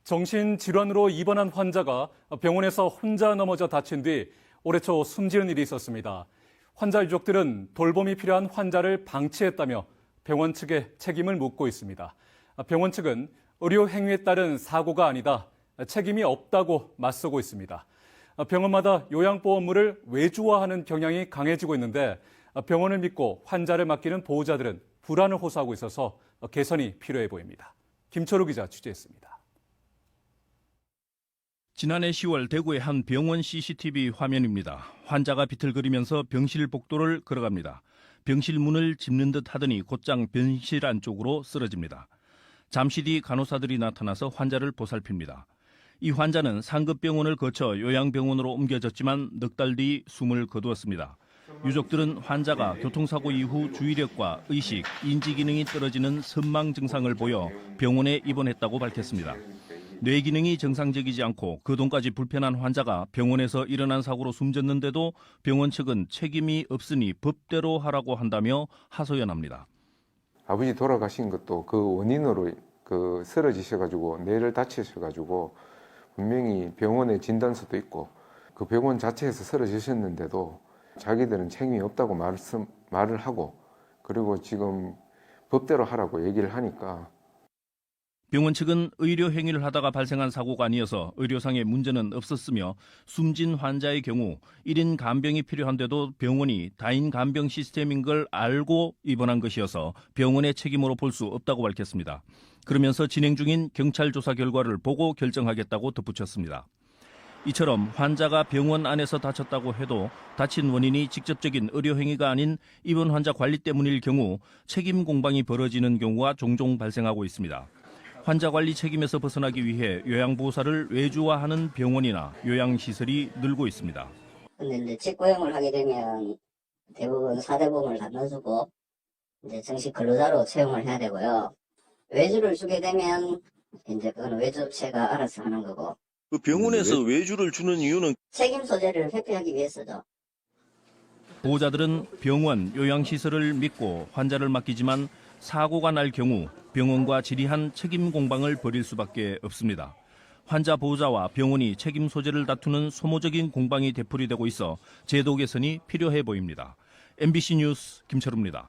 정신질환으로 입원한 환자가 병원에서 혼자 넘어져 다친 뒤 올해 초 숨지는 일이 있었습니다. 환자 유족들은 돌봄이 필요한 환자를 방치했다며 병원 측에 책임을 묻고 있습니다. 병원 측은 의료 행위에 따른 사고가 아니다, 책임이 없다고 맞서고 있습니다. 병원마다 요양보험물을 외주화하는 경향이 강해지고 있는데 병원을 믿고 환자를 맡기는 보호자들은 불안을 호소하고 있어서 개선이 필요해 보입니다. 김철우 기자 취재했습니다. 지난해 10월 대구의 한 병원 CCTV 화면입니다. 환자가 비틀거리면서 병실 복도를 걸어갑니다. 병실 문을 짚는 듯 하더니 곧장 병실 안쪽으로 쓰러집니다. 잠시 뒤 간호사들이 나타나서 환자를 보살핍니다. 이 환자는 상급병원을 거쳐 요양병원으로 옮겨졌지만 넉 달 뒤 숨을 거두었습니다. 유족들은 환자가 교통사고 이후 주의력과 의식, 인지 기능이 떨어지는 선망 증상을 보여 병원에 입원했다고 밝혔습니다. 뇌 기능이 정상적이지 않고 거동까지 불편한 환자가 병원에서 일어난 사고로 숨졌는데도 병원 측은 책임이 없으니 법대로 하라고 한다며 하소연합니다. 아버지 돌아가신 것도 그 원인으로 쓰러지셔가지고 뇌를 다치셔가지고 분명히 병원에 진단서도 있고 그 병원 자체에서 쓰러지셨는데도 자기들은 책임이 없다고 말을 하고 그리고 지금 법대로 하라고 얘기를 하니까 병원 측은 의료 행위를 하다가 발생한 사고가 아니어서 의료상의 문제는 없었으며 숨진 환자의 경우 1인 간병이 필요한데도 병원이 다인 간병 시스템인 걸 알고 입원한 것이어서 병원의 책임으로 볼 수 없다고 밝혔습니다. 그러면서 진행 중인 경찰 조사 결과를 보고 결정하겠다고 덧붙였습니다. 이처럼 환자가 병원 안에서 다쳤다고 해도 다친 원인이 직접적인 의료 행위가 아닌 입원 환자 관리 때문일 경우 책임 공방이 벌어지는 경우가 종종 발생하고 있습니다. 환자 관리 책임에서 벗어나기 위해 요양보호사를 외주화하는 병원이나 요양시설이 늘고 있습니다. 근데 이제 직고용을 하게 되면 대부분 사대보험을 다 넣어주고 이제 정식 근로자로 채용을 해야 되고요. 외주를 주게 되면 이제 그건 외주업체가 알아서 하는 거고. 그 병원에서 외주를 주는 이유는 책임 소재를 회피하기 위해서죠. 보호자들은 병원, 요양시설을 믿고 환자를 맡기지만 사고가 날 경우 병원과 지리한 책임 공방을 벌일 수밖에 없습니다. 환자 보호자와 병원이 책임 소재를 다투는 소모적인 공방이 되풀이되고 있어 제도 개선이 필요해 보입니다. MBC 뉴스 김철우입니다.